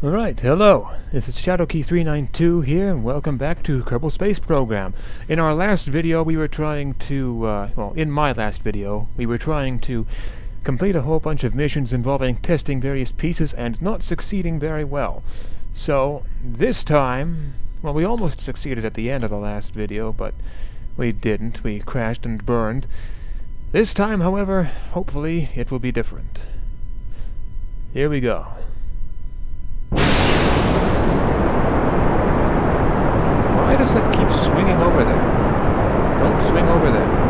Alright, hello. This is Shadowkey392 here, and welcome back to Kerbal Space Program. In our last video, we were trying to, in my last video, we were trying to complete a whole bunch of missions involving testing various pieces and not succeeding very well. So, this time, well, we almost succeeded at the end of the last video, but we didn't. We crashed and burned. This time, however, hopefully it will be different. Here we go. Why does that keep swinging over there? Don't swing over there.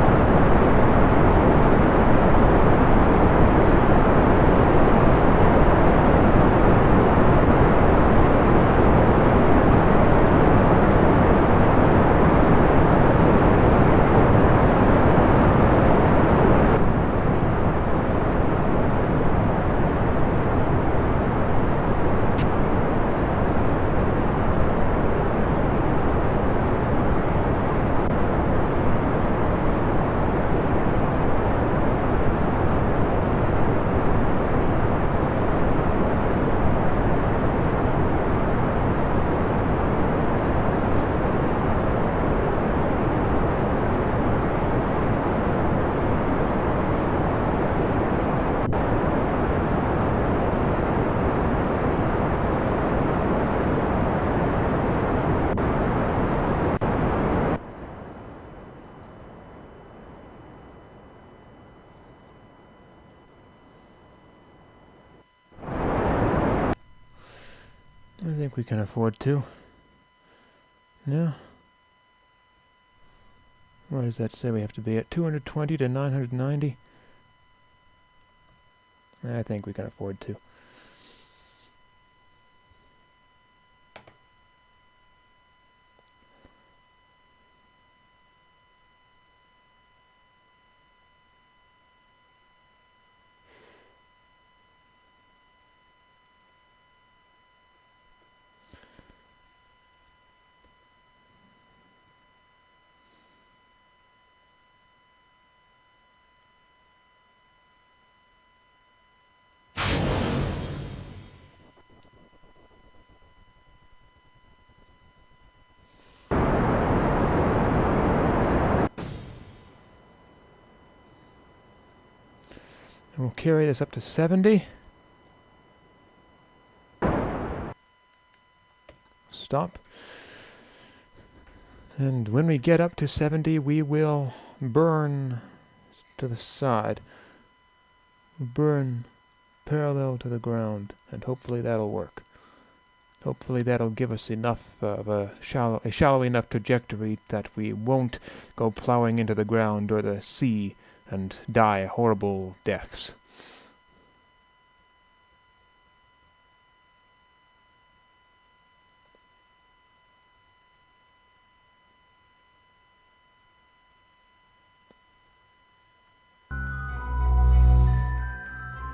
I think we can afford to. No? What does that say we have to be at? 220 to 990? I think we can afford to. And we'll carry this up to 70. Stop. And when we get up to 70, we will burn to the side. Burn parallel to the ground, and hopefully that'll work. Hopefully that'll give us enough of a shallow enough trajectory that we won't go plowing into the ground or the sea and die horrible deaths.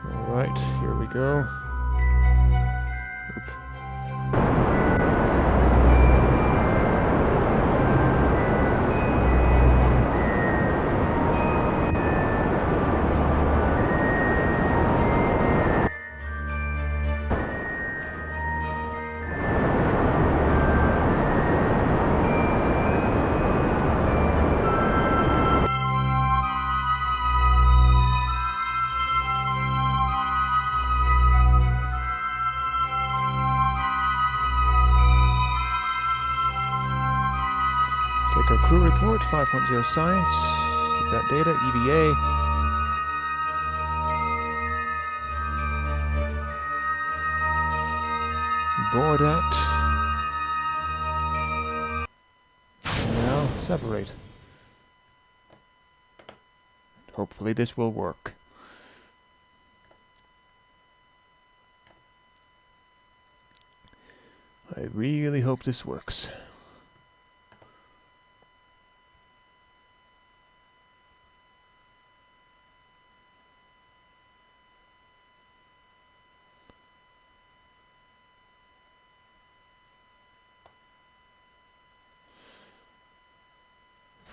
Alright, here we go. Oop. Take our crew report, 5.0 science, keep that data, EVA. Board out. And now, separate. Hopefully this will work. I really hope this works.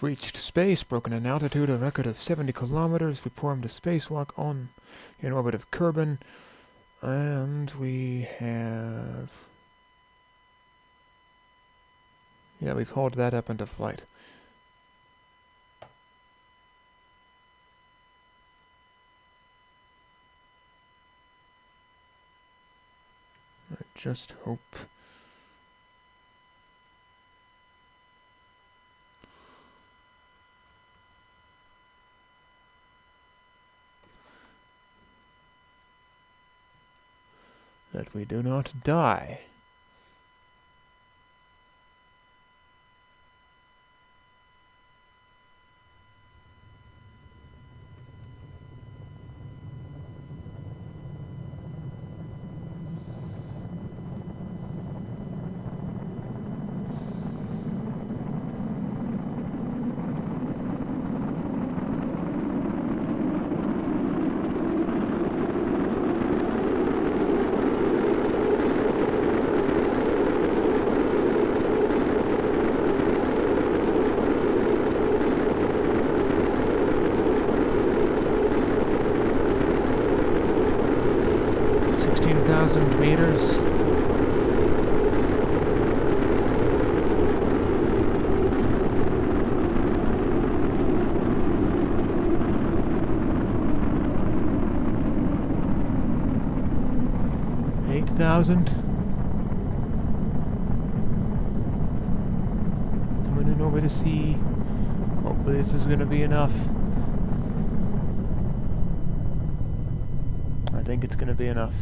Reached space, broken in altitude, a record of 70 kilometers. We performed a spacewalk in orbit of Kerbal. And we have... yeah, we've hauled that up into flight. I just hope... that we do not die. Meters. Coming in over the sea. Hopefully this is gonna be enough. I think it's gonna be enough.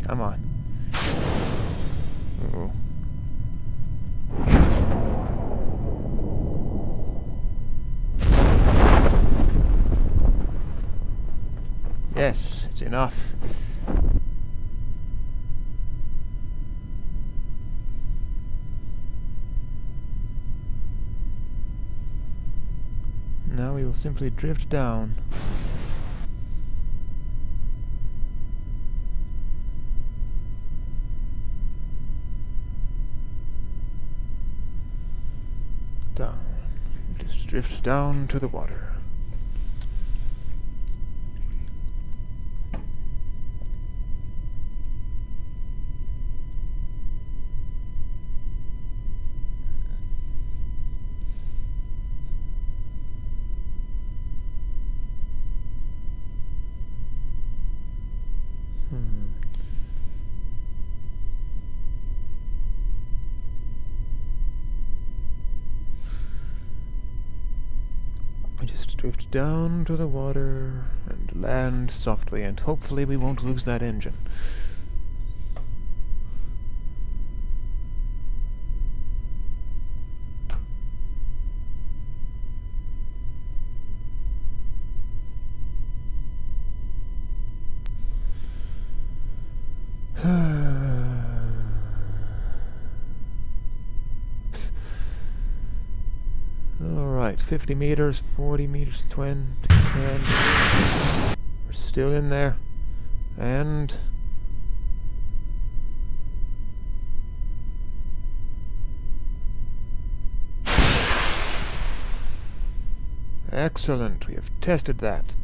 Come on. Uh-oh. Yes, it's enough. Now we will simply drift down. Down. Just drift down to the water. We just drift down to the water and land softly, and hopefully we won't lose that engine. Alright, 50 meters, 40 meters, 20, 10. We're still in there. And... excellent, we have tested that.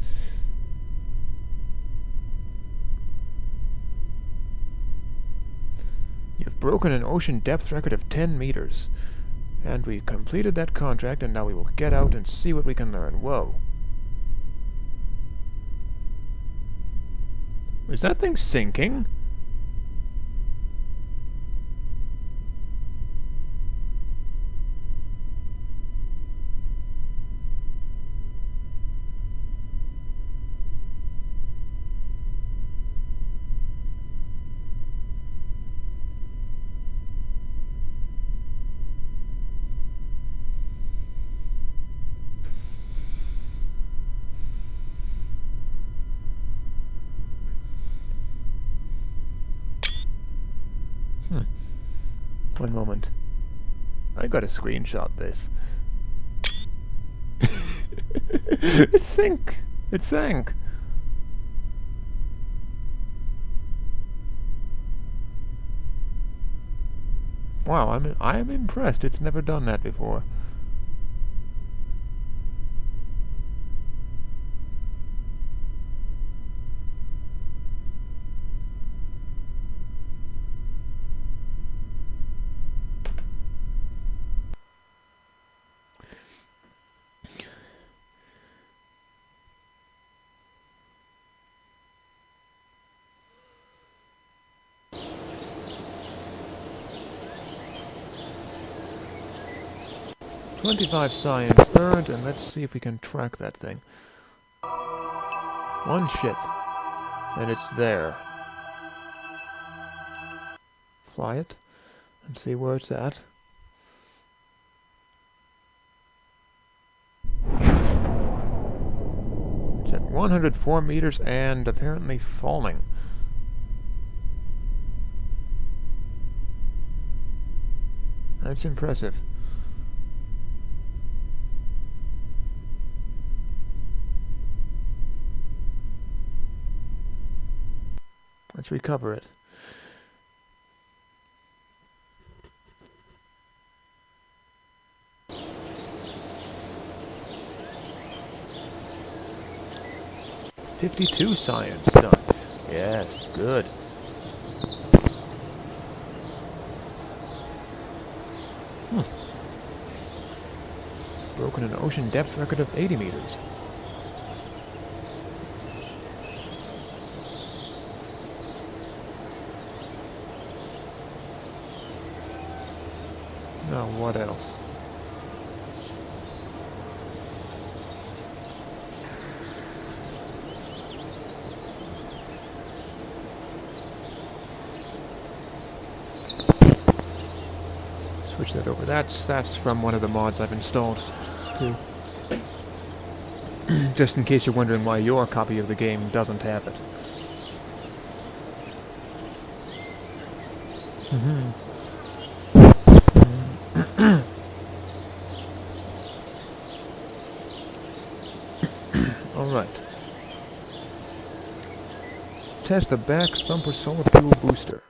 You've broken an ocean depth record of 10 meters. And we completed that contract, and now we will get out and see what we can learn. Whoa. Is that thing sinking? One moment. I gotta screenshot this. It sank! It sank! Wow, I'm impressed. It's never done that before. $25 science earned, and let's see if we can track that thing. One ship, and it's there. Fly it, and see where it's at. It's at 104 meters and apparently falling. That's impressive. Let's recover it. $52 science done. Yes, good. Broken an ocean depth record of 80 meters. Now, what else? Switch that over. That's from one of the mods I've installed, too. Just in case you're wondering why your copy of the game doesn't have it. Alright. Test the back thumper solar fuel booster.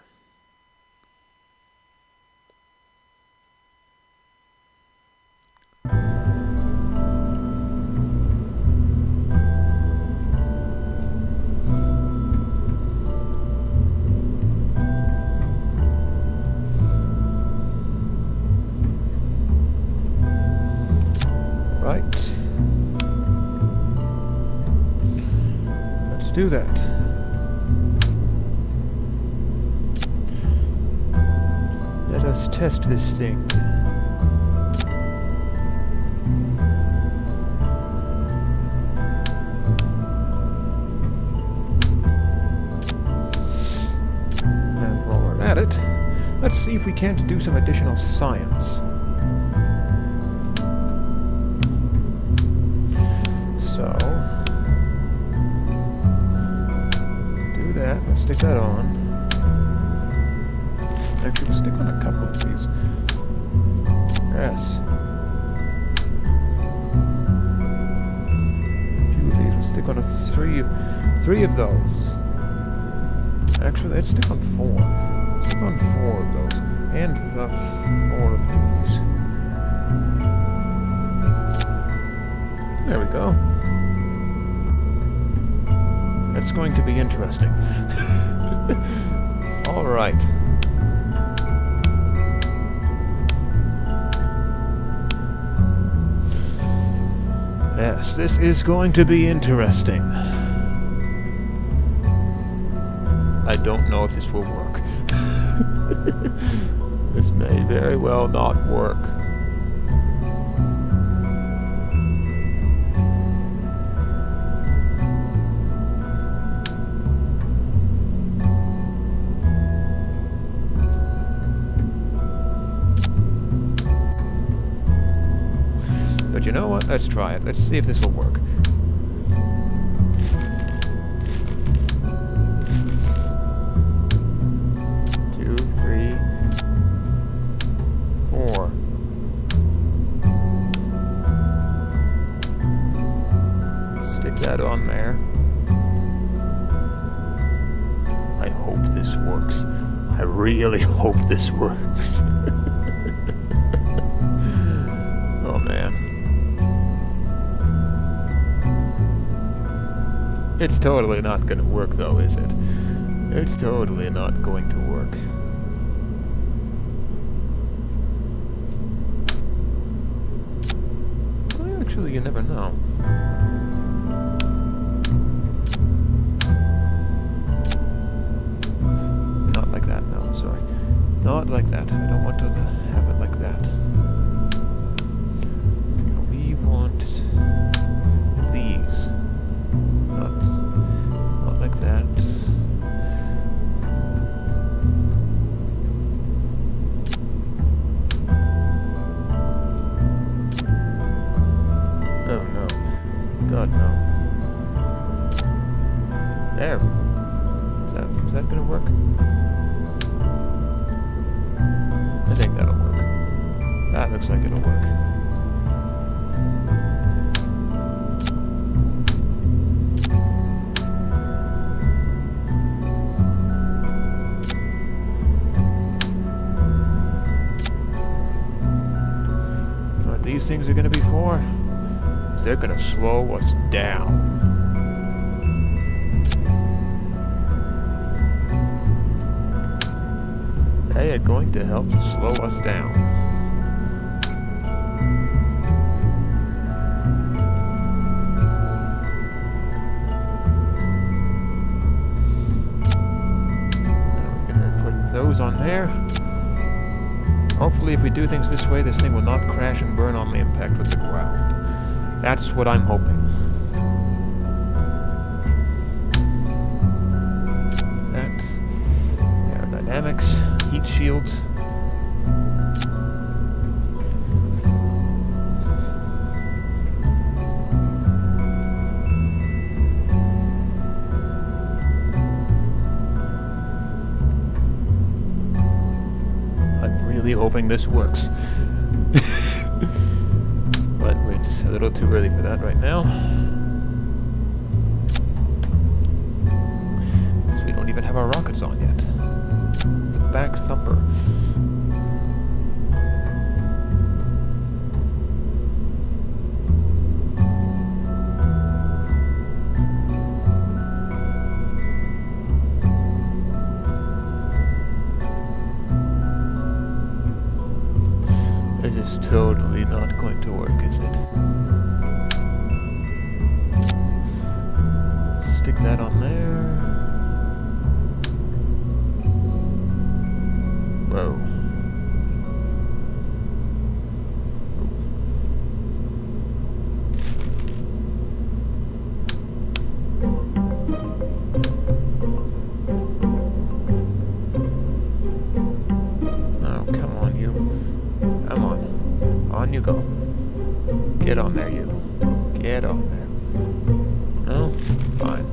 Do that. Let us test this thing. And while we're at it, let's see if we can't do some additional science. So that. Let's stick that on. Actually, we'll stick on a couple of these. Yes. A few of these. We'll stick on three of those. Actually, let's stick on 4. Stick on 4 of those. And thus 4 of these. There we go. It's going to be interesting. All right. Yes, this is going to be interesting. I don't know if this will work. This may very well not work. But you know what? Let's try it. Let's see if this will work. Two, 3, 4. Stick that on there. I hope this works. I really hope this works. It's totally not gonna work though, is it? It's totally not going to work. Well, actually, you never know. Not like that, no, sorry. Not like that. I don't want to have it like that. We want these. Not like that. Oh no. God no. There. Is that gonna work? I think that'll work. That looks like it'll work. What these things are going to be for is they're going to slow us down. They are going to help to slow us down. We're going to put those on there. Hopefully if we do things this way, this thing will not crash and burn on the impact with the ground. That's what I'm hoping. That, aerodynamics, heat shields. Hoping this works. But it's a little too early for that right now. Because we don't even have our rockets on yet. The back thumper. This is totally not going to work, is it? Stick that on there. Whoa. Oh, come on, you. Come on. On you go. Get on there, you. Get on there. No? Fine.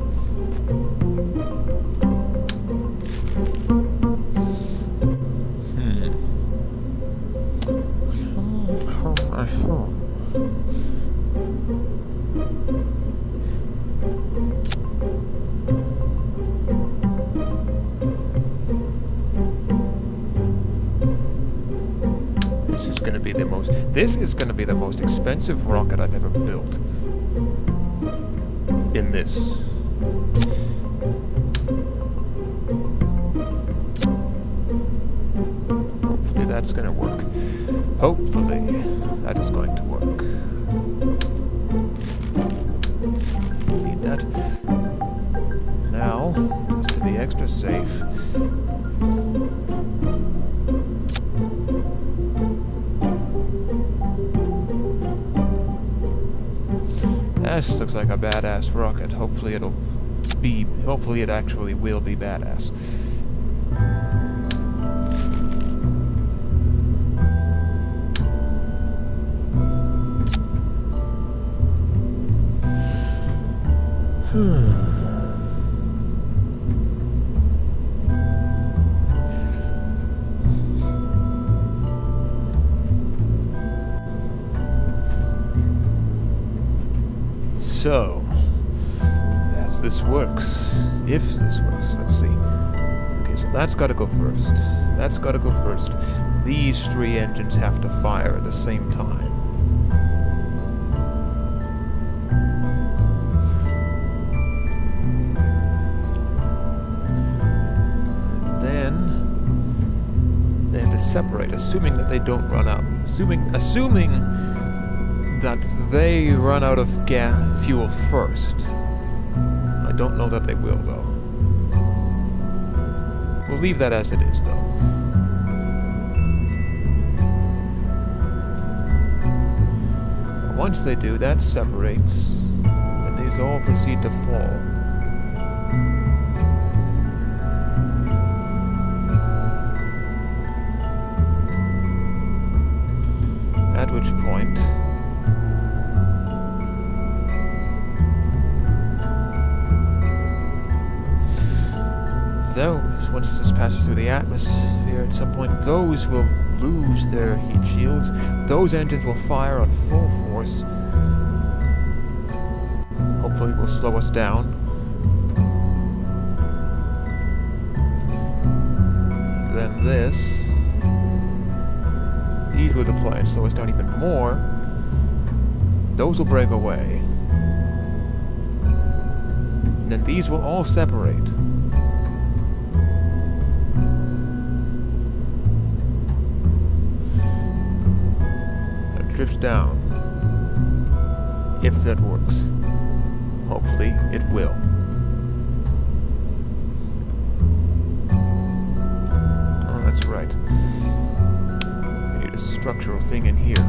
This is going to be the most expensive rocket I've ever built. In this. Hopefully that's going to work. Hopefully that is going to work. Need that. Now, just to be extra safe. This looks like a badass rocket. Hopefully it actually will be badass. So, as this works, if this works, let's see. Okay, so that's got to go first. That's got to go first. These three engines have to fire at the same time. separate, assuming that they don't run out. Assuming that they run out of fuel first. I don't know that they will, though. We'll leave that as it is, though. Once they do, that separates, and these all proceed to fall. At which point, those, once this passes through the atmosphere, at some point those will lose their heat shields. Those engines will fire on full force. Hopefully it will slow us down. And then these will deploy and slow us down even more. Those will break away. And then these will all separate. Drifts down, if that works. Hopefully it will. Oh, that's right. We need a structural thing in here.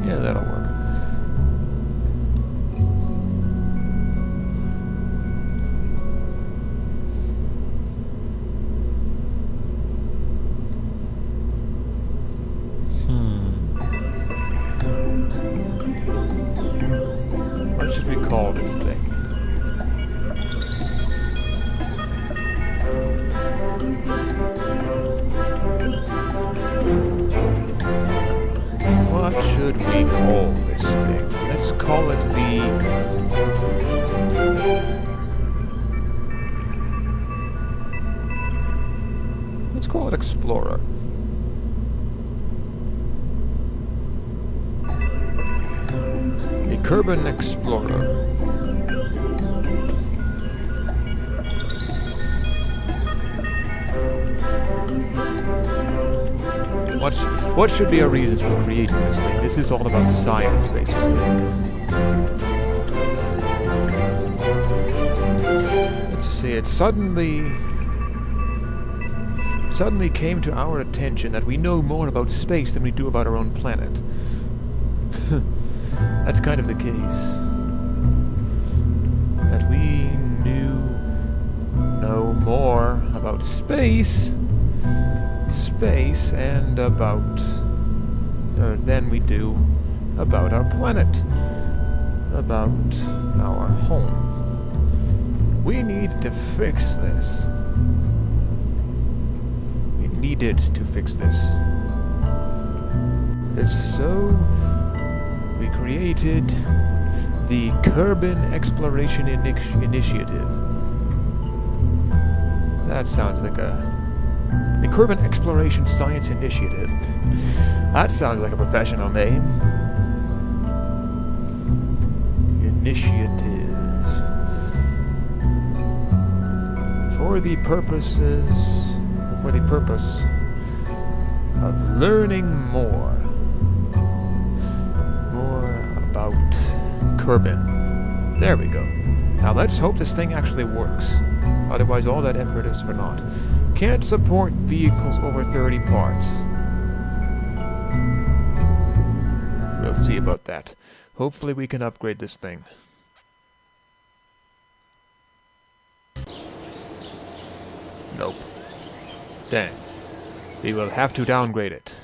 Yeah, that'll work. What should we call this thing? What should we call this thing? Let's call it let's call it Explorer. The Kerbal Explorer. What should be our reasons for creating this thing? This is all about science, basically. Let's see, it suddenly came to our attention that we know more about space than we do about our own planet. That's kind of the case. That we know more about space and about than we do about our planet, about our home. We need to fix this. We needed to fix this. So we created the Kerbal Exploration Initiative. That sounds like the Kerbal Exploration Science Initiative. That sounds like a professional name. Initiative. For the purpose of learning more about Kerbal. There we go. Now let's hope this thing actually works. Otherwise all that effort is for naught. Can't support vehicles over 30 parts. We'll see about that. Hopefully we can upgrade this thing. Nope. Dang. We will have to downgrade it.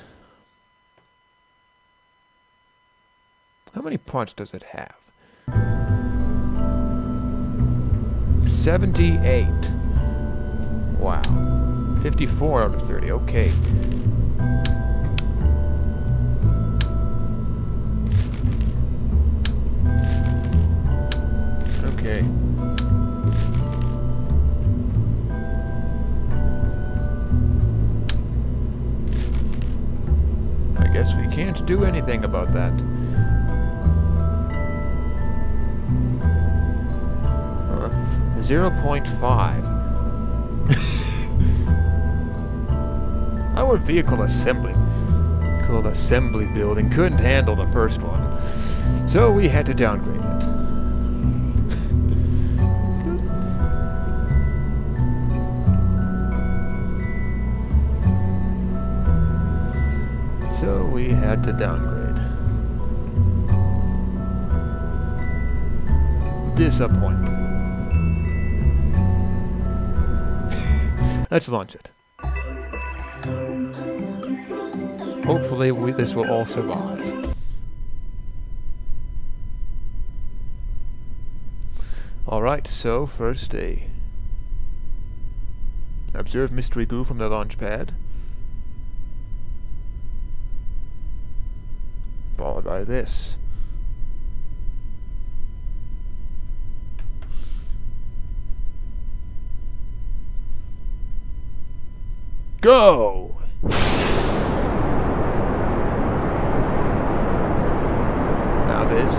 How many parts does it have? 78. Wow. 54 out of 30. Okay. Okay. I guess we can't do anything about that. 0.5. Our vehicle assembly building couldn't handle the first one, so we had to downgrade it. So we had to downgrade. Disappointing. Let's launch it. Hopefully this will all survive. Alright, so first observe mystery goo from the launch pad. Followed by this. Go! Now this.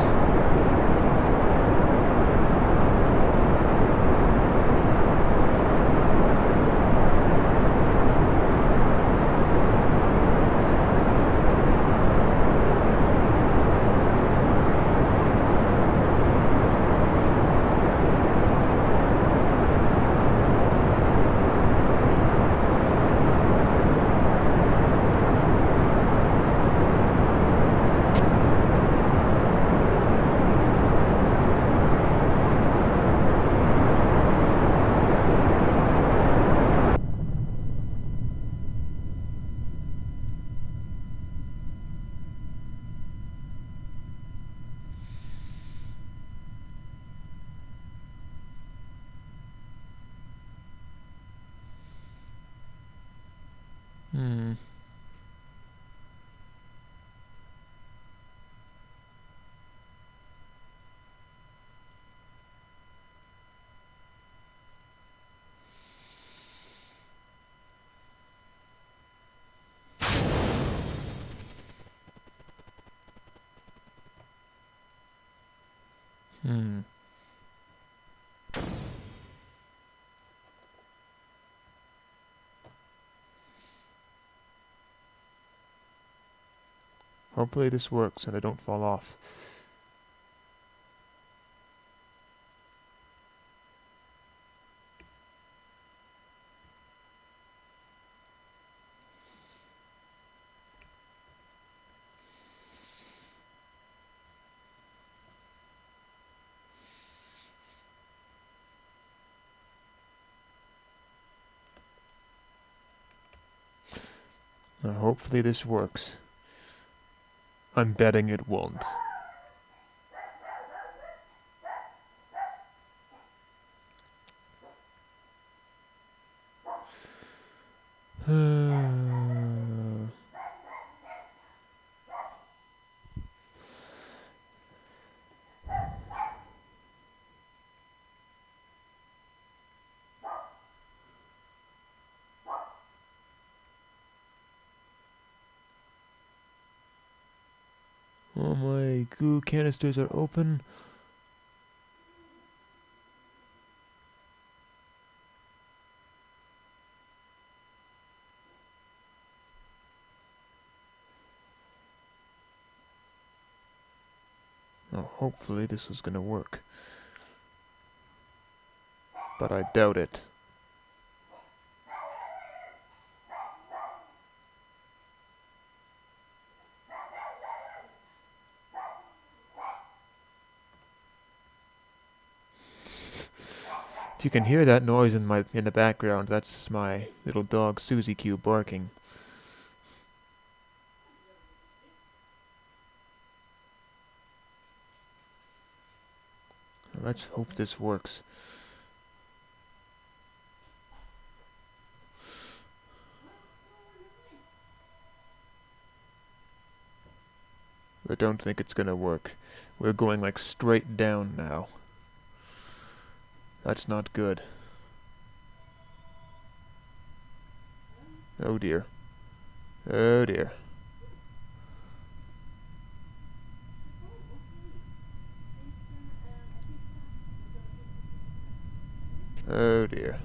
Hopefully this works and I don't fall off. Now hopefully this works. I'm betting it won't. Oh, my goo canisters are open. Oh, hopefully this is gonna work. But I doubt it. If you can hear that noise in the background, that's my little dog Susie Q barking. Let's hope this works. I don't think it's gonna work. We're going like straight down now. That's not good. Oh dear. Oh dear. Oh dear.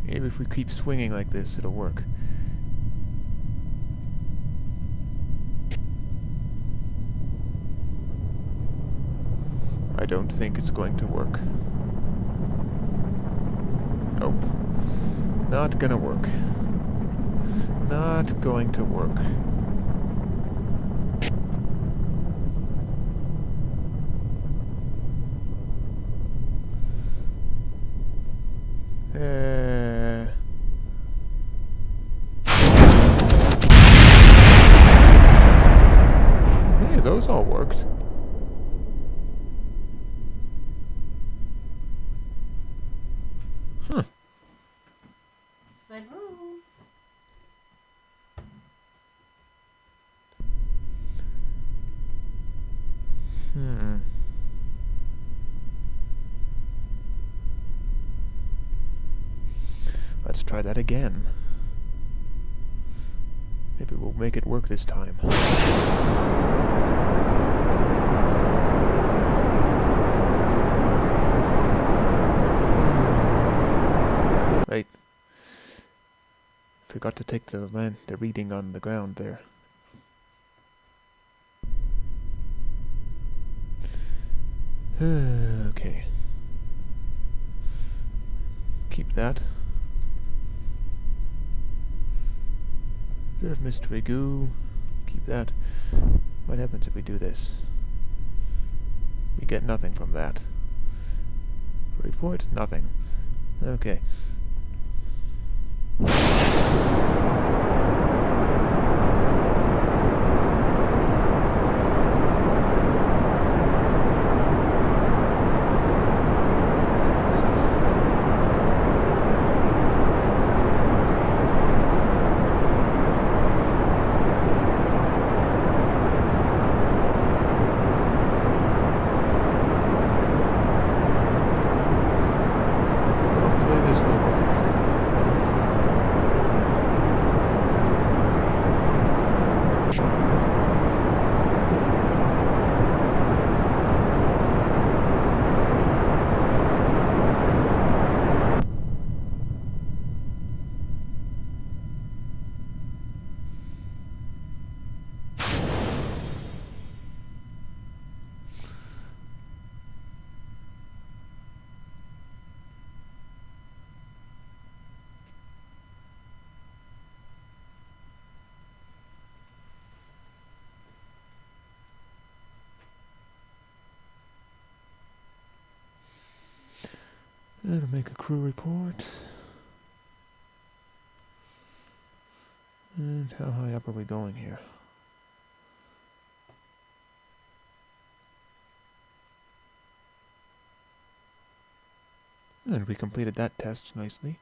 Maybe if we keep swinging like this, it'll work. I don't think it's going to work. Nope. Not gonna work. Not going to work. Hey, those all worked. Huh. Let's try that again. Maybe we'll make it work this time. Wait. Forgot to take the reading on the ground there. Okay. Keep that. Reserve mystery goo. Keep that. What happens if we do this? We get nothing from that. Report? Nothing. Okay. Hopefully this will work. And make a crew report. And how high up are we going here? And we completed that test nicely.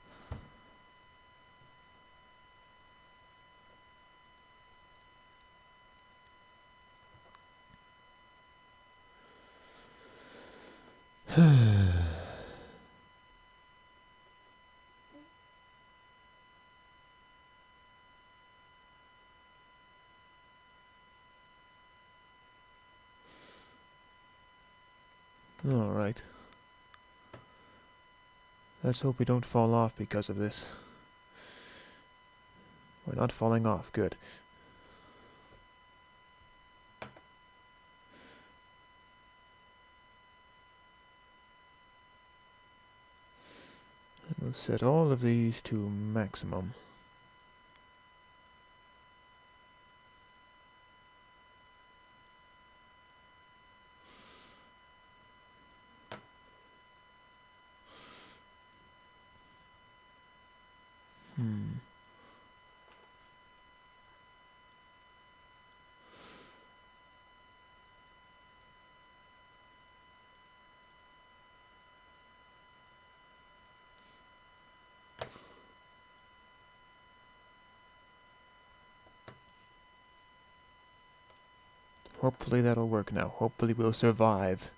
Alright. Let's hope we don't fall off because of this. We're not falling off. Good. And we'll set all of these to maximum. Hopefully that'll work now. Hopefully we'll survive.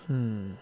Hmm.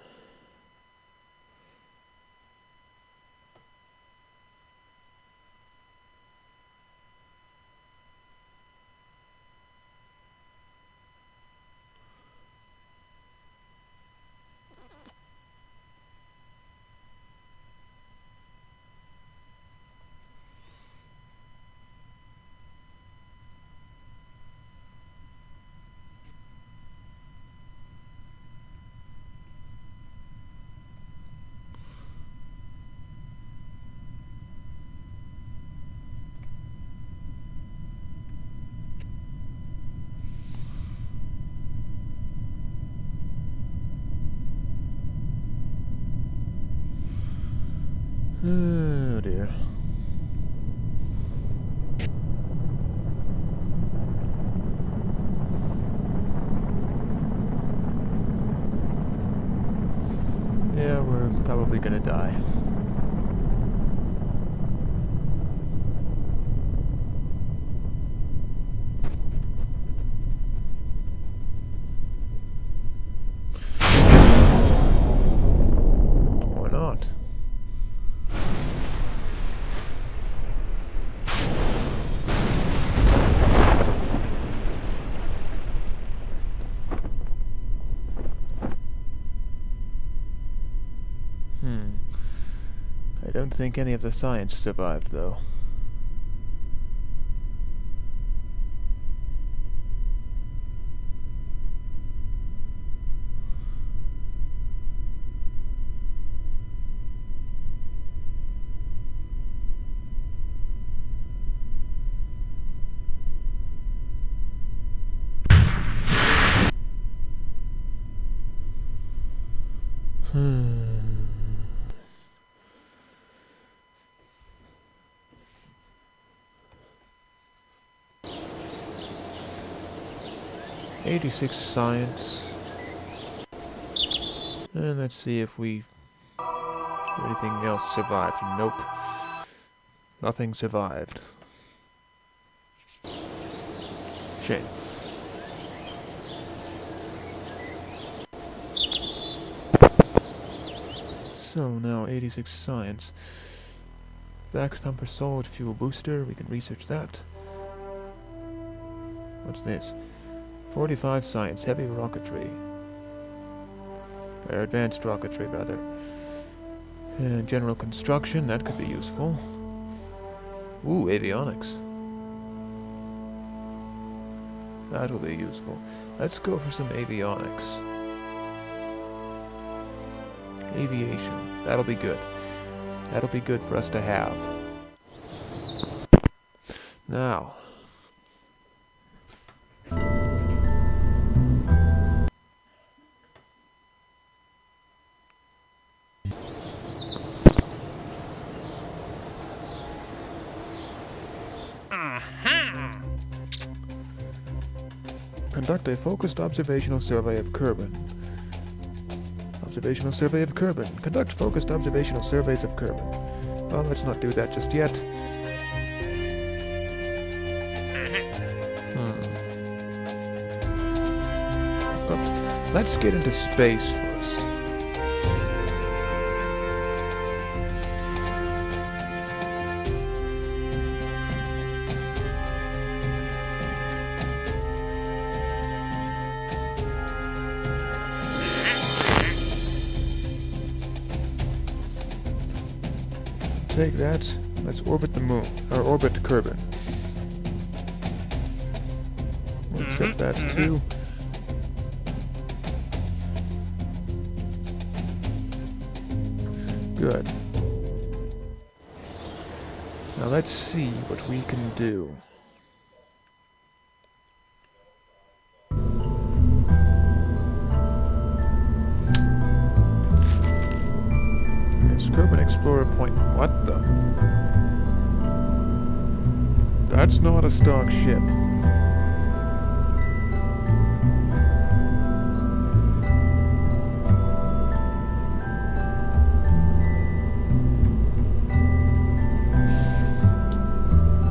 Oh dear. Yeah, we're probably gonna die. Or not. I don't think any of the science survived, though. Hmm. 86 science. And let's see if anything else survived. Nope. Nothing survived. Shame. So now 86 science. Backthumper solid fuel booster, we can research that. What's this? 45 science, heavy rocketry. Or advanced rocketry, rather. And general construction, that could be useful. Ooh, avionics. That will be useful. Let's go for some avionics. Aviation, that'll be good. That'll be good for us to have. Now. Conduct a focused observational survey of Kerbal. Observational survey of Kerbal. Conduct focused observational surveys of Kerbal. Well, let's not do that just yet. But let's get into space first. Take that. Let's orbit the moon, or orbit Kerbal. We'll accept that too. Good. Now let's see what we can do. Kerbal Explorer Point. What the? That's not a stock ship.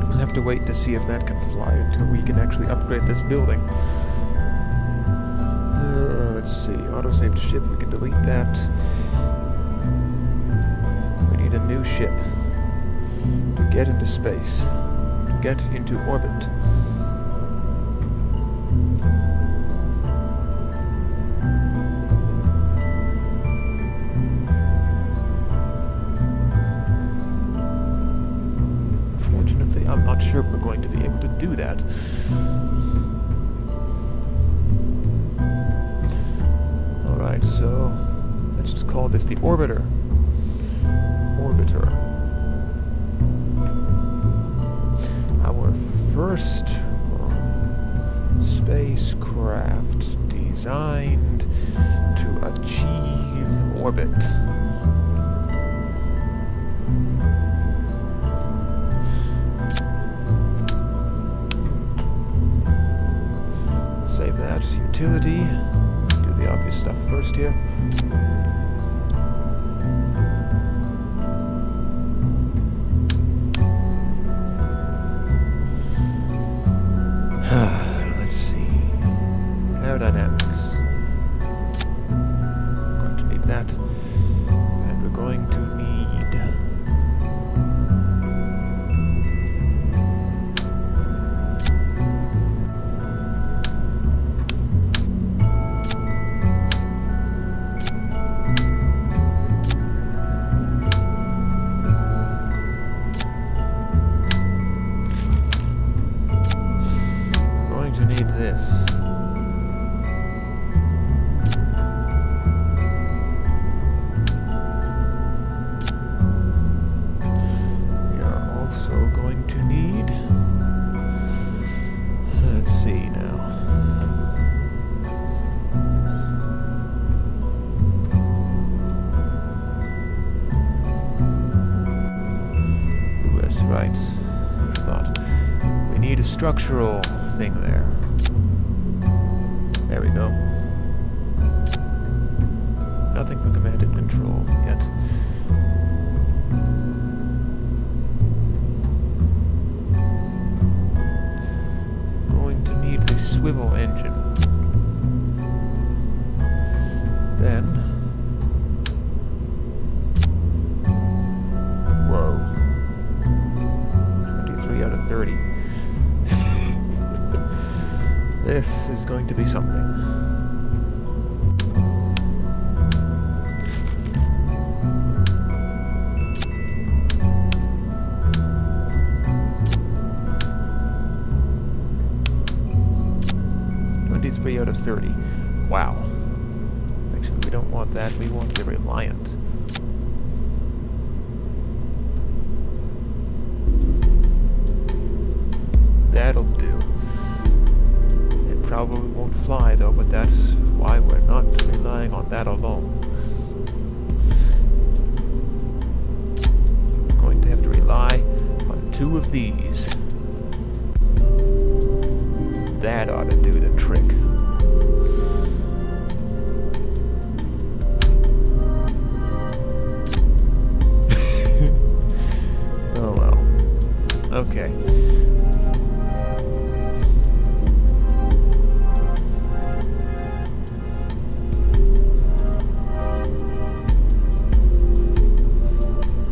We'll have to wait to see if that can fly until we can actually upgrade this building. let's see. Autosaved ship, we can delete that. We need a new ship to get into space, to get into orbit. Unfortunately, I'm not sure we're going to be able to do that. Alright, so let's just call this the orbiter. Our first spacecraft designed to achieve orbit. Save that. Utility. Do the obvious stuff first here. Let's see. Aerodynamics. Going to need that. And we're going to need... this. We are also going to need... Let's see now. Ooh, that's right. Forgot. We need a structural thing there. There we go. Nothing for command and control yet. Going to need the swivel engine. Then... Whoa. 23 out of 30. This is going to be something. Out of 30. Wow. Actually, we don't want that. We want the Reliant. That'll do. It probably won't fly, though, but that's why we're not relying on that alone. We're going to have to rely on 2 of these. That ought to do the trick. Oh well. Okay.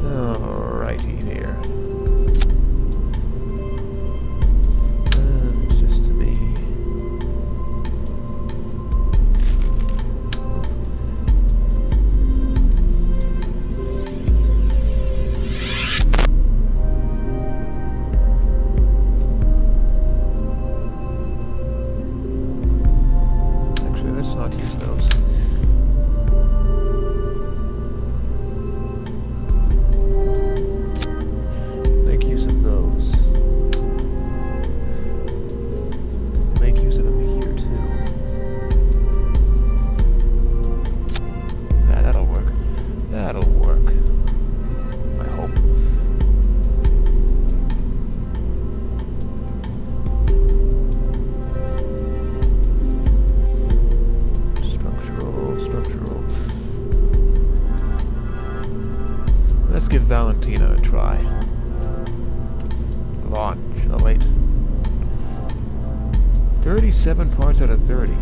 Alrighty here. Just to be... Let's not use those. Make use of those. Make use of them here too. Yeah, that'll work. That'll work. I hope. Structural. Let's give Valentina a try. Launch. Oh, wait. 37 parts out of 30.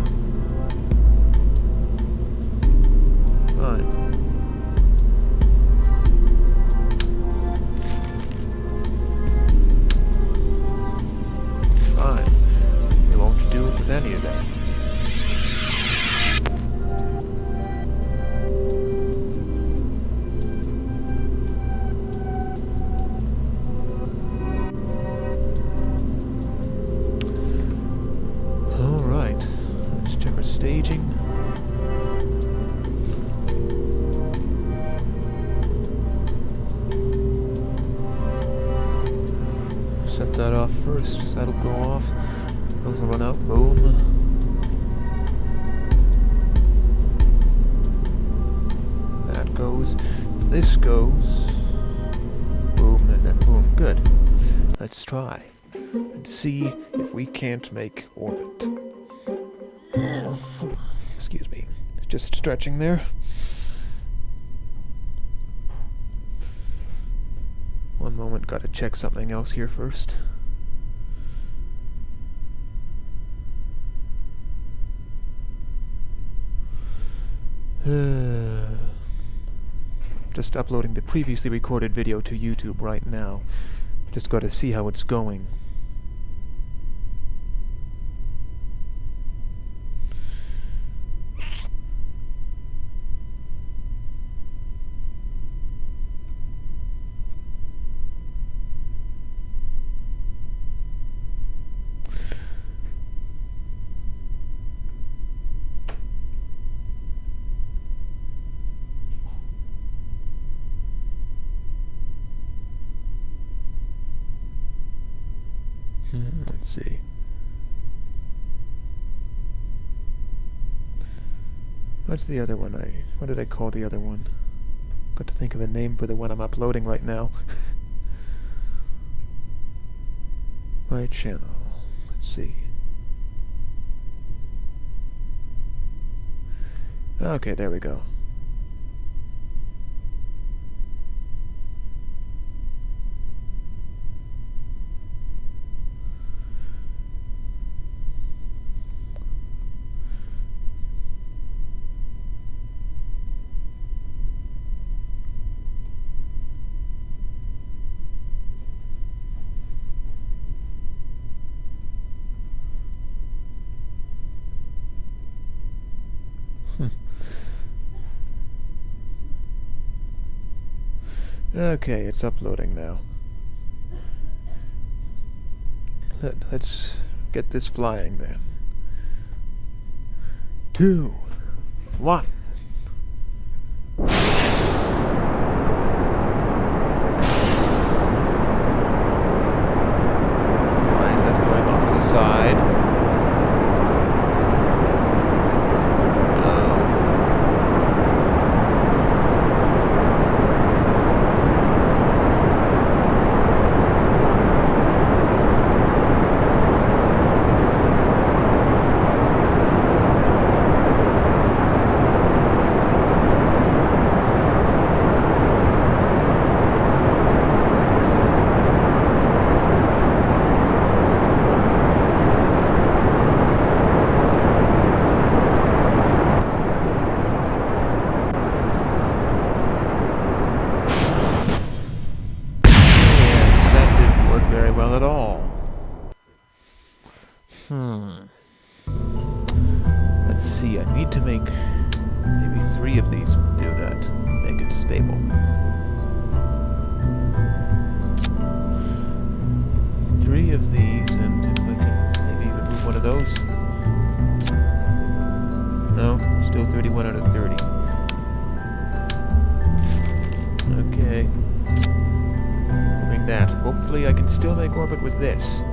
Shut that off first. That'll go off. Those will run out. Boom. That goes. This goes. Boom, and then boom. Good. Let's try and see if we can't make orbit. Excuse me. Just stretching there. One moment, gotta check something else here first. Just uploading the previously recorded video to YouTube right now. Just gotta see how it's going. Let's see. What's the other one? What did I call the other one? Got to think of a name for the one I'm uploading right now. Right channel. Let's see. Okay, there we go. Okay, it's uploading now. Let's get this flying then. 2, 1. Why is that going off to the side? Let's see, I need to make maybe 3 of these would do that. Make it stable. 3 of these, and if I can maybe remove one of those. No, still 31 out of 30. Okay. Moving that. Hopefully I can still make orbit with this.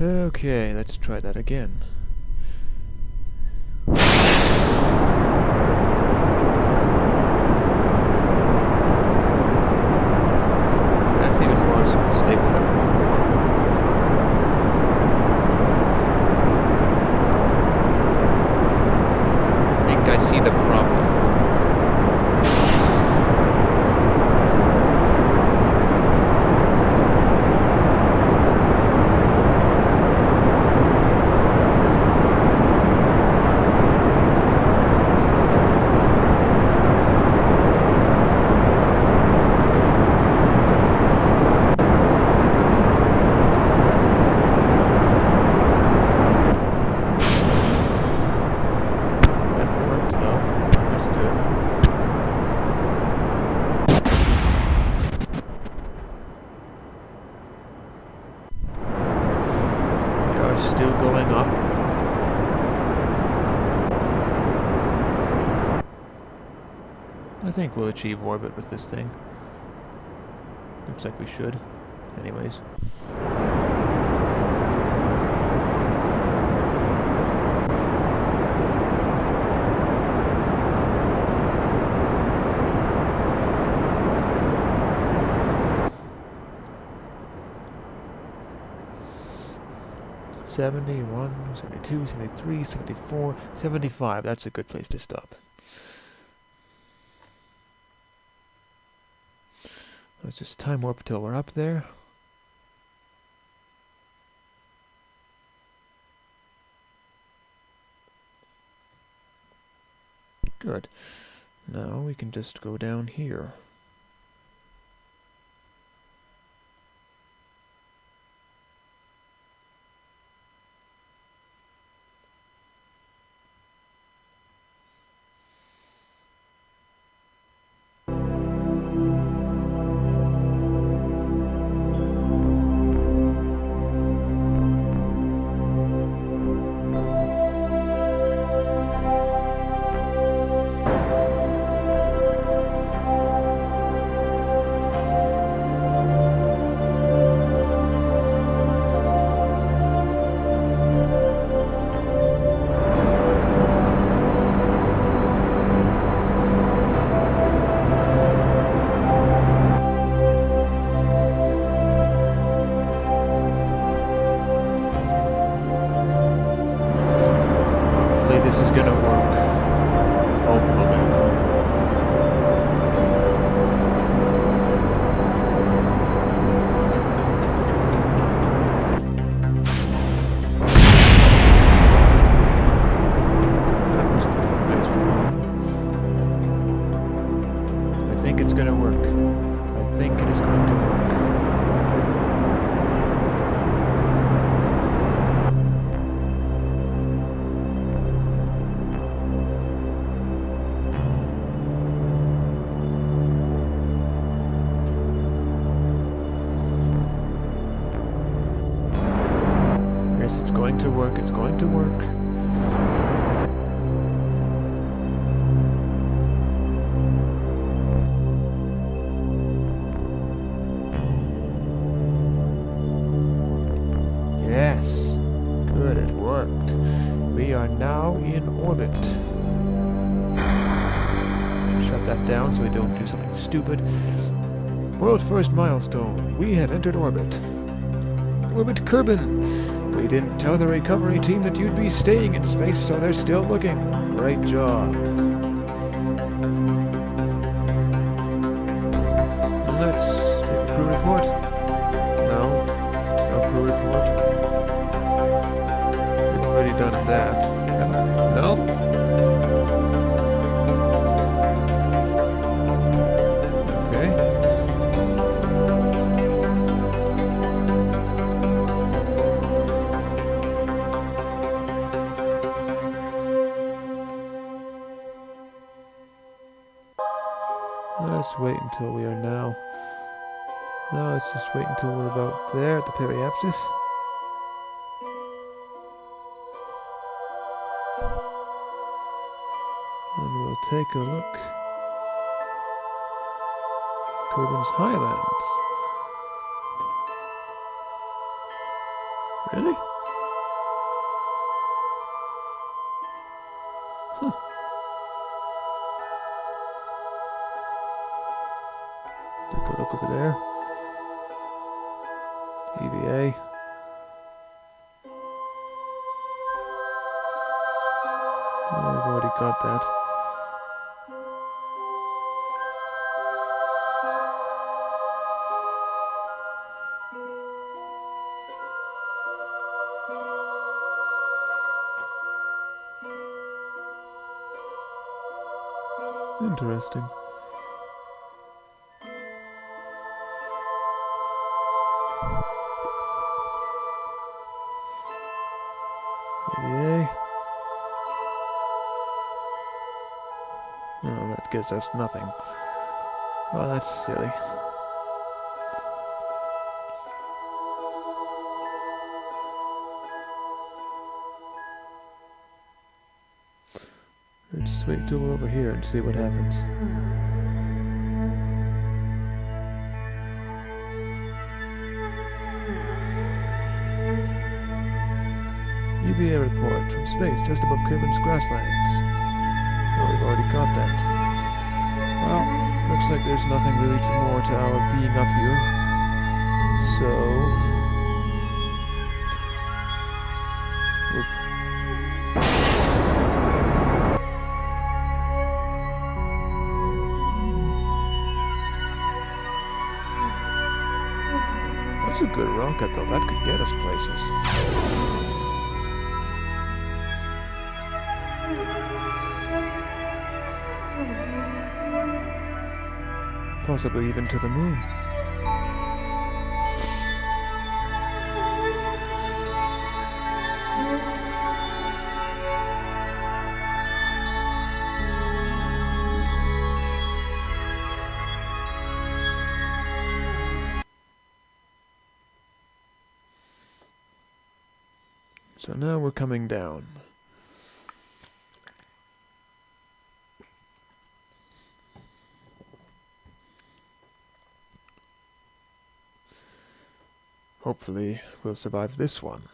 Okay, let's try that again. That's even more so unstable than before. I think I see the problem. I think we'll achieve orbit with this thing. Looks like we should. Anyways. '71, '72, '73, '74, '75. That's a good place to stop. Let's just time warp till we're up there. Good. Now we can just go down here. This is gonna work. Hopefully. That was a nice one. I think it's gonna work. I think it is going to work. Yes, it's going to work. It's going to work. Yes. Good, it worked. We are now in orbit. Shut that down so we don't do something stupid. World first milestone. We have entered orbit. Orbit Kerbal. We didn't tell the recovery team that you'd be staying in space, so they're still looking. Great job. Let's take a crew report. No. No crew report. We've already done that, haven't we? No? Let's wait until we are now. No, let's just wait until we're about there at the periapsis. And we'll take a look. Kerbal's Highlands. Really? Huh. Take a look over there. EVA. Oh, we've already got that. Interesting. EVA. Oh, that gives us nothing. Oh, that's silly. Let's wait till we're over here and see what happens. EVA report from space just above Kerbal's grasslands. Oh, we've already got that. Well, looks like there's nothing really more to our being up here. So... Oop. That's a good rocket, though. That could get us places. Possibly even to the moon. So now we're coming down. Hopefully, we'll survive this one.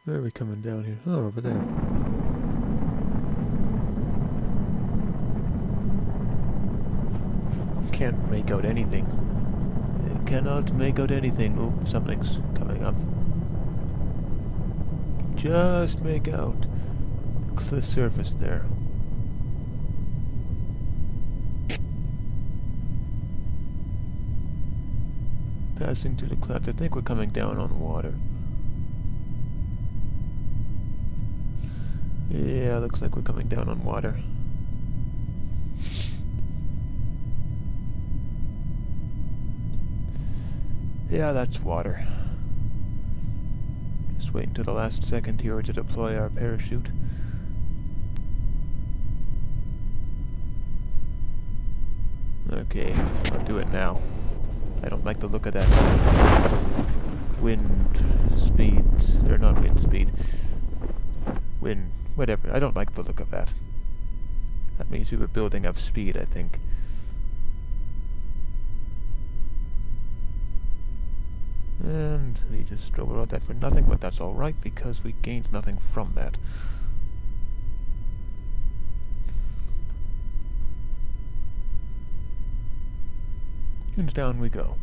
Where are we coming down here? Oh, over there. Can't make out anything. I cannot make out anything. Oh, something's coming up. Just make out the surface there. Passing through the clouds. I think we're coming down on water. Yeah, looks like we're coming down on water. Yeah, that's water. Just wait until the last second here to deploy our parachute. Okay, I'll do it now. I don't like the look of that wind speed, or not wind speed. Wind, whatever. I don't like the look of that. That means we were building up speed, I think. And we just overrode that for nothing, but that's alright because we gained nothing from that. And down we go.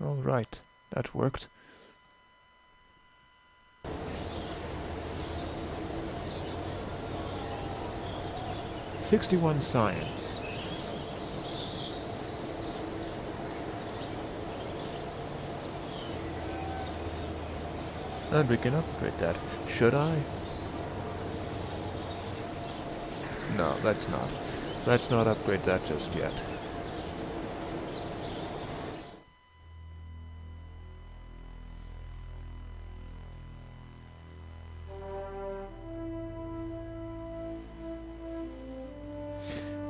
Alright, that worked. '61 science. And we can upgrade that. Should I? No, let's not. Let's not upgrade that just yet.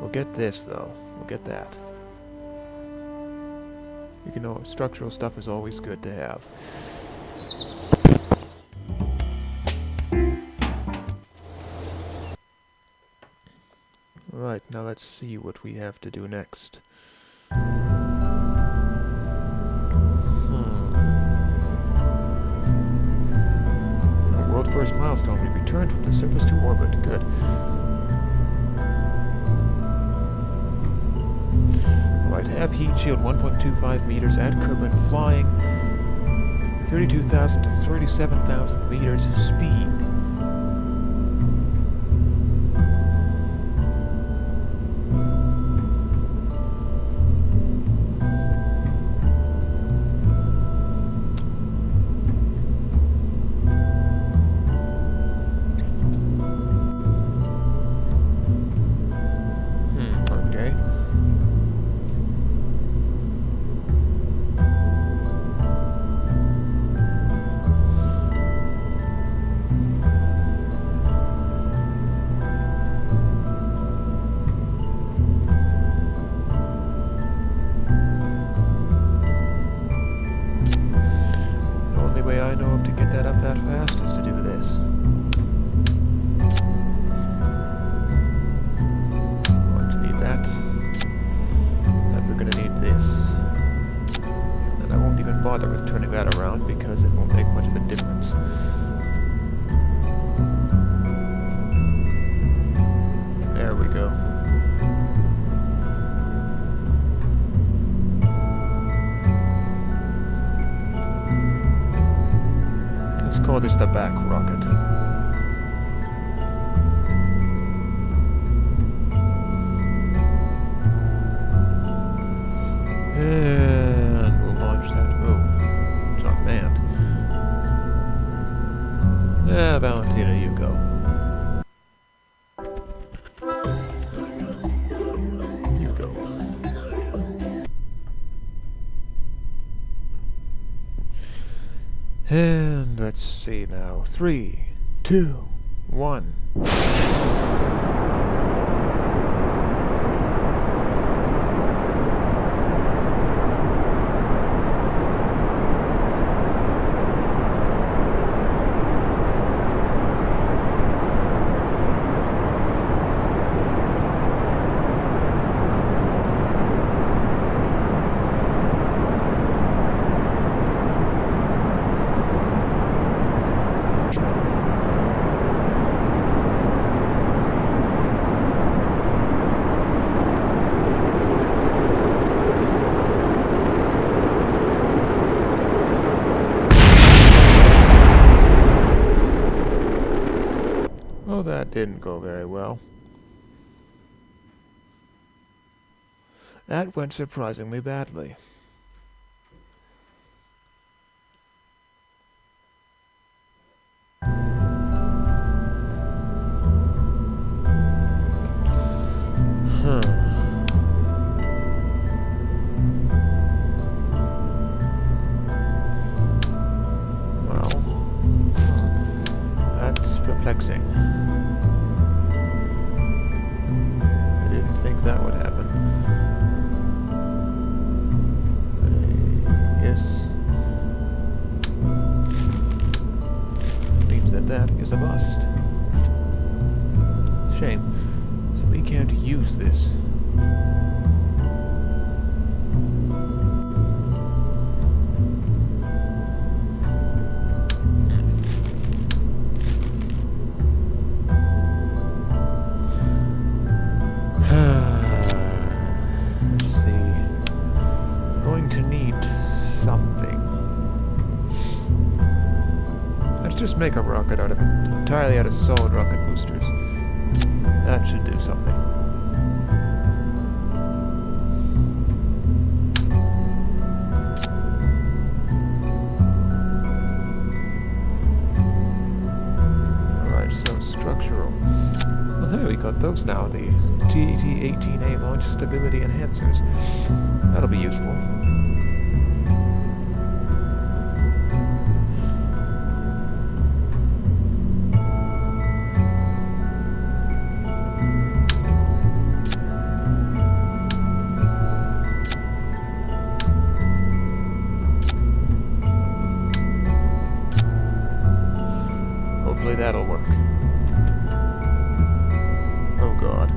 We'll get this, though. We'll get that. You know, structural stuff is always good to have. Alright, now let's see what we have to do next. Our world first milestone. We returned from the surface to orbit. Good. Alright, have heat shield 1.25 meters at Kerbal, flying 32,000 to 37,000 meters speed. I know of to get that up that fast is to do this. Going to need that. And we're going to need this. And I won't even bother with turning that around because it won't make much of a difference. There we go. Call this the back rocket. And we'll launch that. Oh, it's unmanned. Yeah, Valentina, you go. You go. And let's see now. 3, 2, 1. Well, that didn't go very well. That went surprisingly badly. Well, that's perplexing. I didn't think that would happen. Yes. It means that that is a bust. Shame. So we can't use this. Just make a rocket out of it, entirely out of solid rocket boosters. That should do something. Alright, so structural. Well, hey, we got those enhancements now, the TT-18A launch stability enhancers. That'll be useful. Hopefully that'll work. Oh God.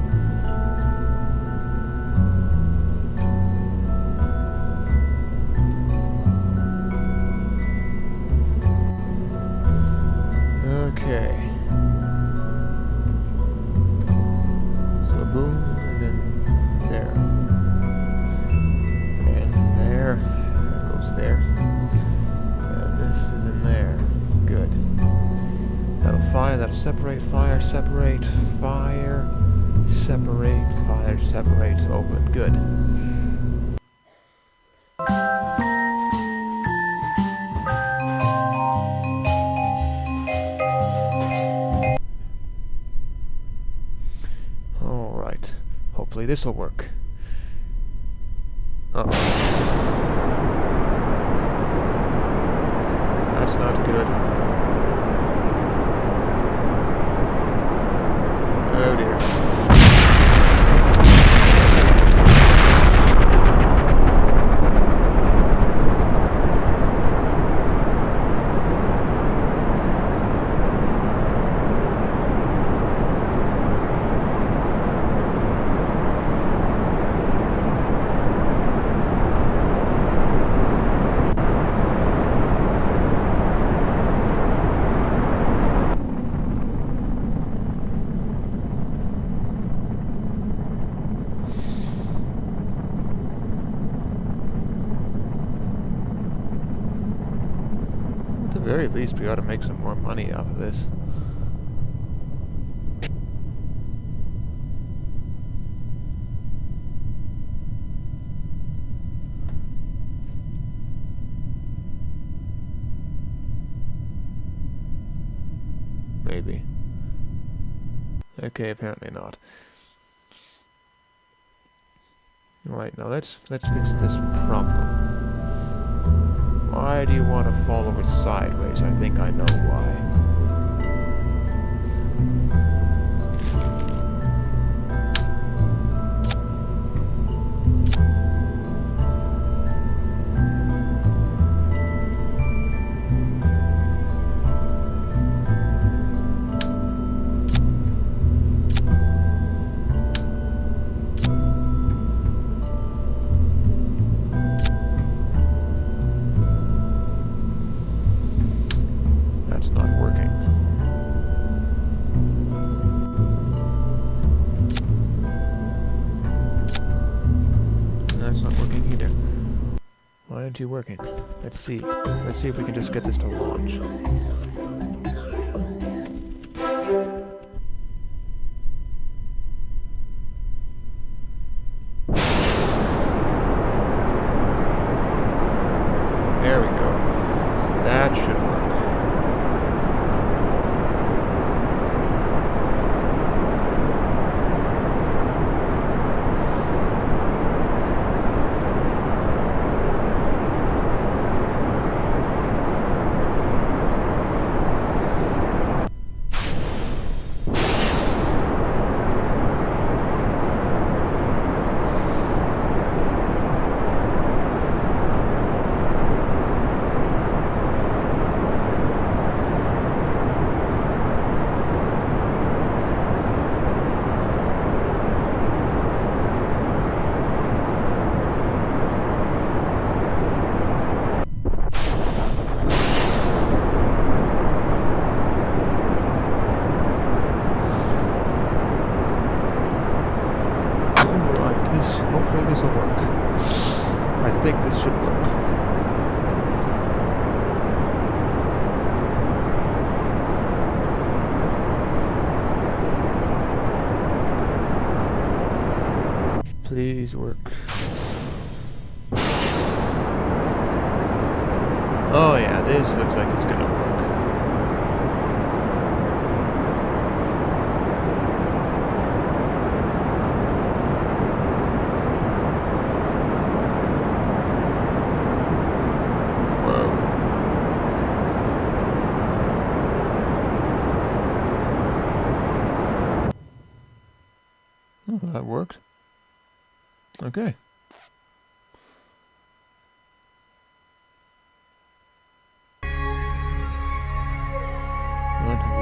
Okay. So boom, and then there. And there. That goes there. And this is in there. Good. That'll fire, that'll separate, fire, separate, fire, separate, fire, separate, open. Good. Alright. Hopefully this'll work. Uh-oh. That's not good. Oh dear. At the very least, we ought to make some more money out of this. Maybe. Okay, apparently not. Right, now let's fix this problem. Why do you want to fall over sideways? I think I know why. Why aren't you working? Let's see. Let's see if we can just get this to launch. There we go. That should work. Hopefully this will work. I think this should work. Please work. Oh yeah, this looks like it's gonna work. Okay.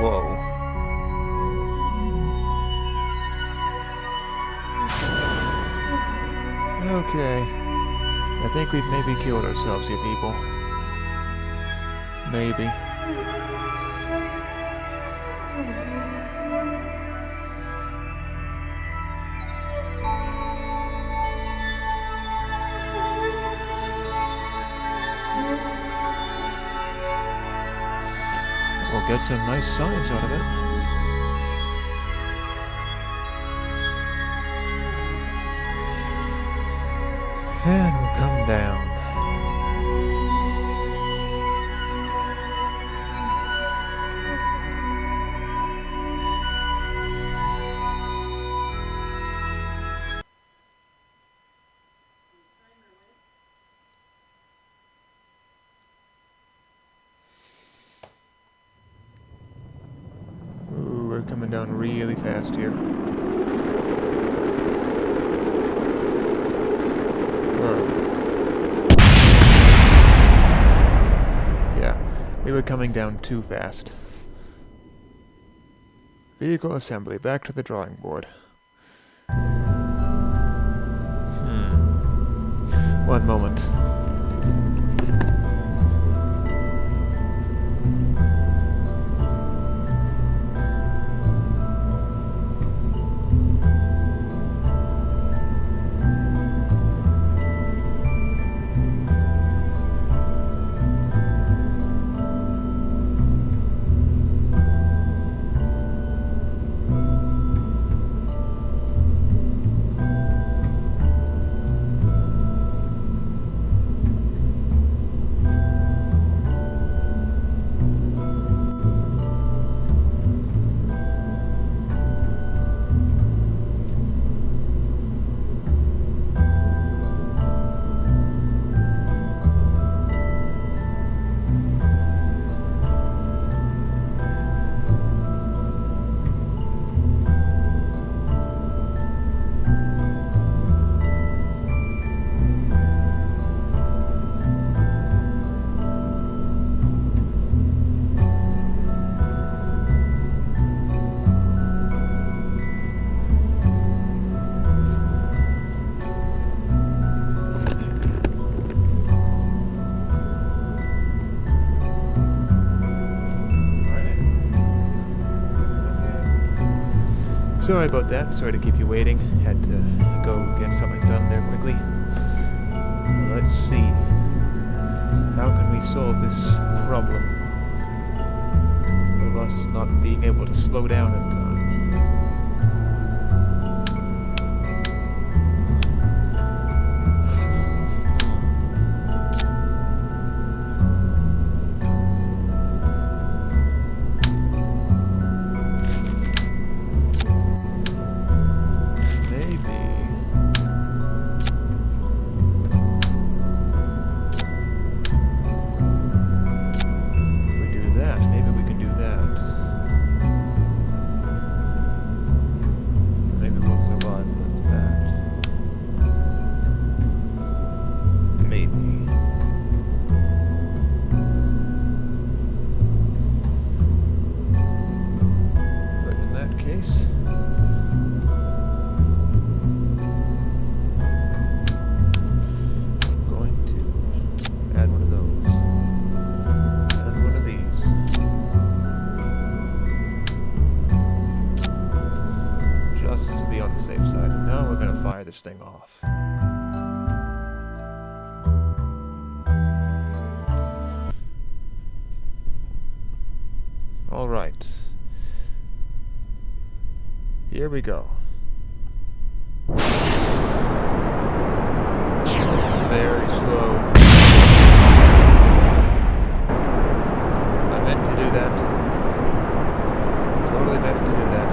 Whoa. Okay. I think we've maybe killed ourselves here, people. Maybe. We'll get some nice signs out of it. And we'll come down. Ooh, we're coming down really fast here. We were coming down too fast. Vehicle assembly, back to the drawing board. One moment. Sorry about that. Sorry to keep you waiting. Had to go get something done there quickly. Let's see. How can we solve this problem of us not being able to slow down in time? This thing off. All right. Here we go. It's very slow. I meant to do that. Totally meant to do that.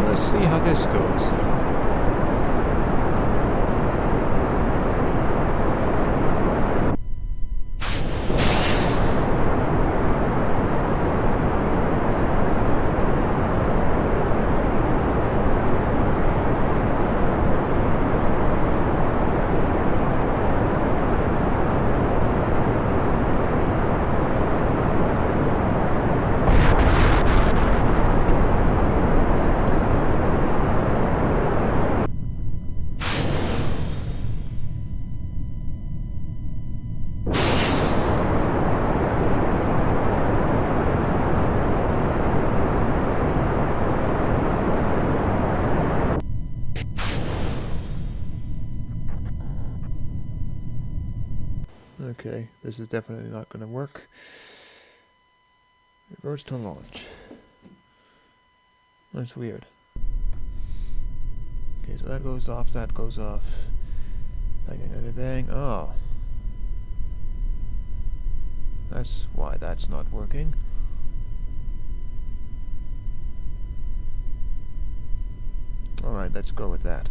Let's see how this goes. Okay, this is definitely not going to work. Reverse to launch. That's weird. Okay, so that goes off, that goes off. Bang, bang, bang, bang. Oh. That's why that's not working. Alright, let's go with that.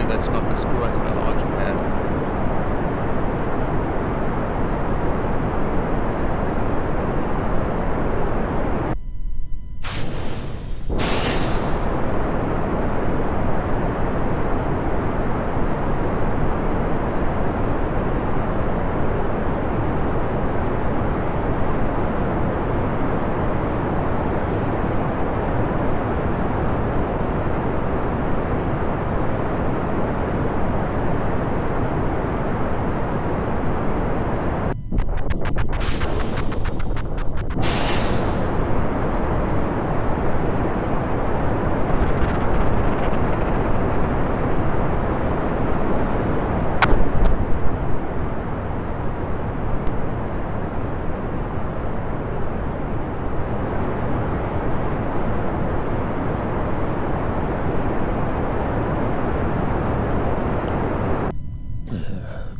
That's not destroying my launch pad.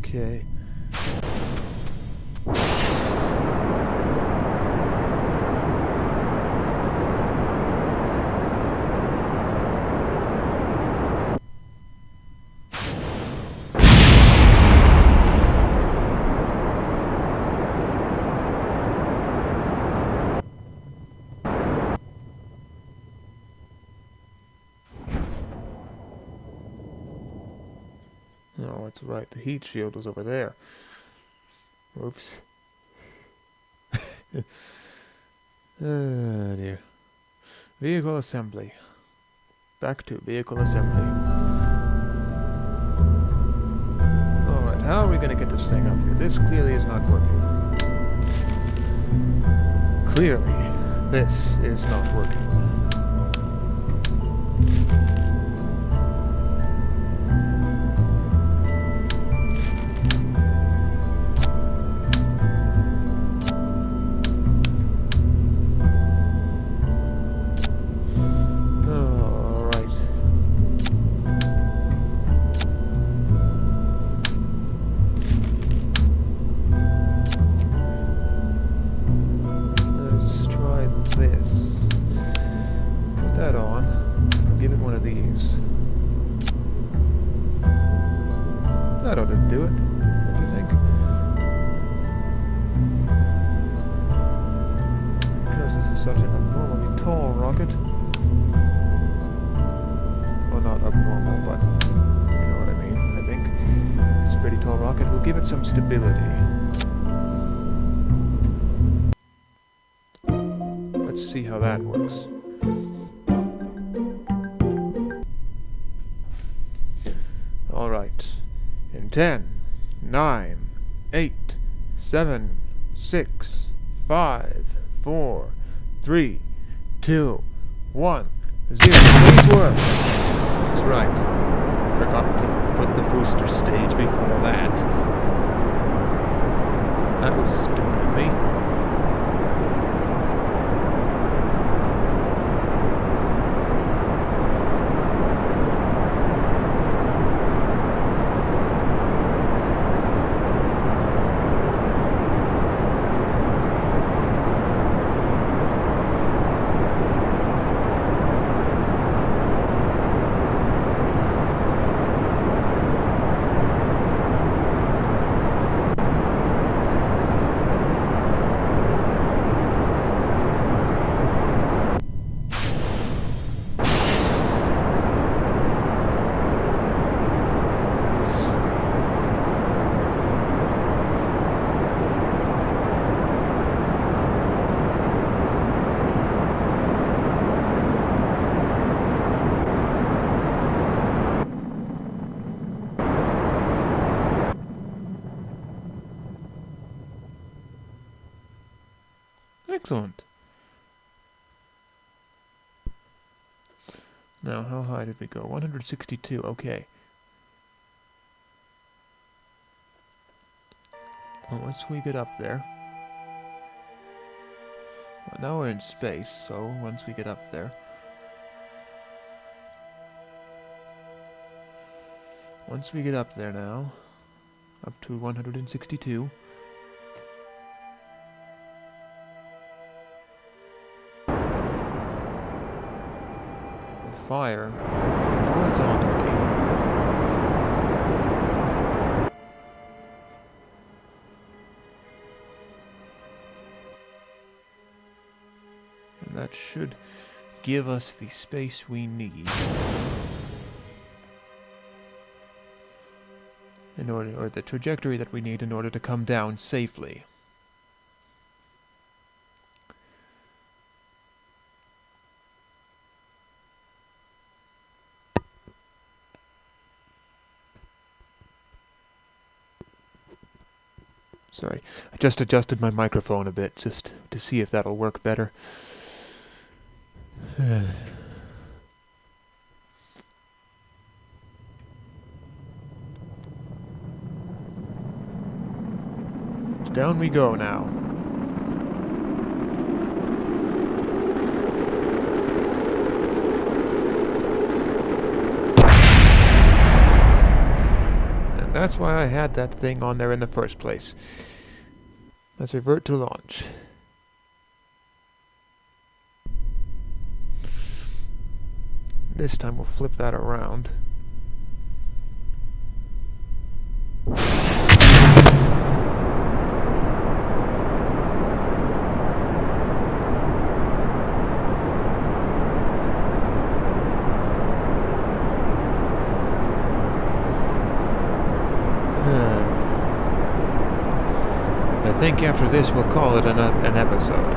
Okay. Oh, that's right. The heat shield was over there. Oops. Oh dear. Vehicle assembly. Back to vehicle assembly. Alright, how are we going to get this thing up here? This clearly is not working. Clearly, this is not working. That ought to do it, don't you think? Because this is such an abnormally tall rocket. Well, not abnormal, but you know what I mean. I think it's a pretty tall rocket. We'll give it some stability. Let's see how that works. All right. In 10, 9, 8, 7, 6, 5, 4, 3, 2, 1, 0. Please work. That's right. I forgot to put the booster stage before that. That was stupid of me. Excellent. Now, how high did we go? 162, okay. Well, once we get up there... Well, now we're in space, so once we get up there... Once we get up there now, up to 162... fire horizontally. And that should give us the space we need in order, or the trajectory that we need in order to come down safely. Sorry, I just adjusted my microphone a bit just to see if that'll work better. Down we go now. And that's why I had that thing on there in the first place. Let's revert to launch. This time we'll flip that around. I think after this we'll call it an episode.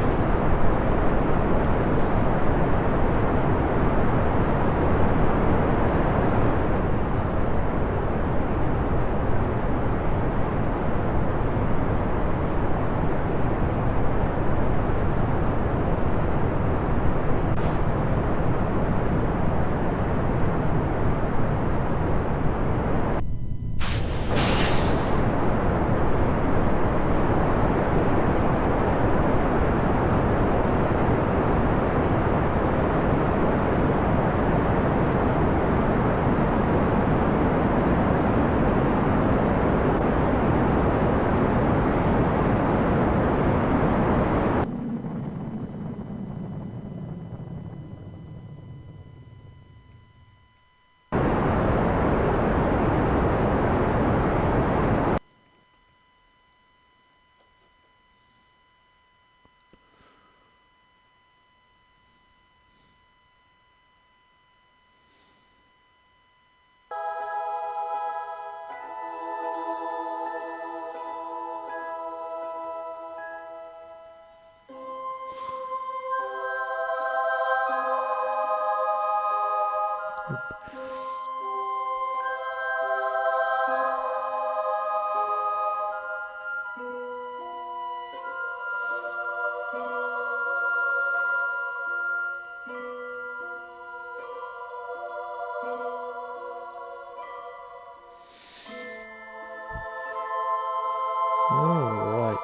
Alright,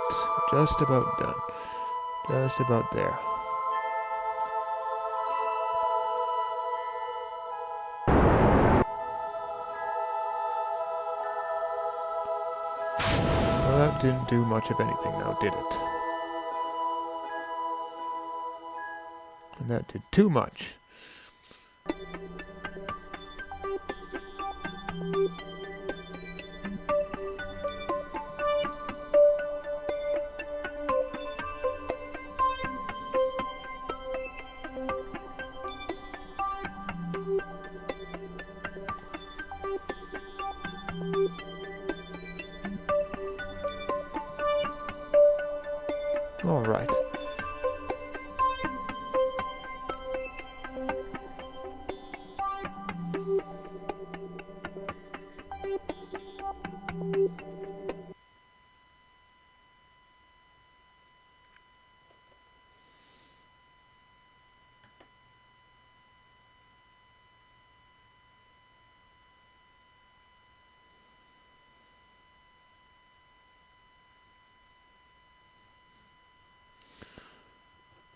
just about done. Just about there. Well, that didn't do much of anything now, did it? And that did too much. All right.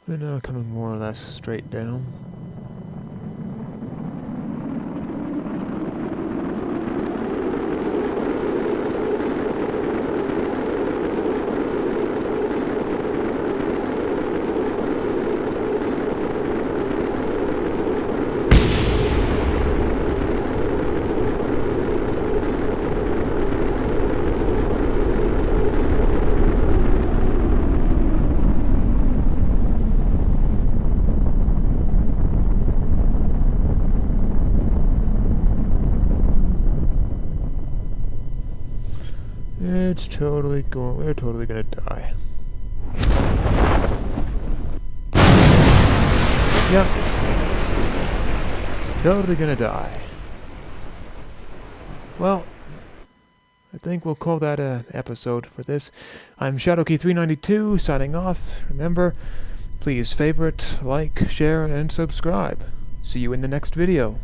We're now coming more or less straight down. We're totally gonna die. Yep. Totally gonna die. Well, I think we'll call that an episode for this. I'm Shadowkey392 signing off. Remember, please favorite, like, share, and subscribe. See you in the next video.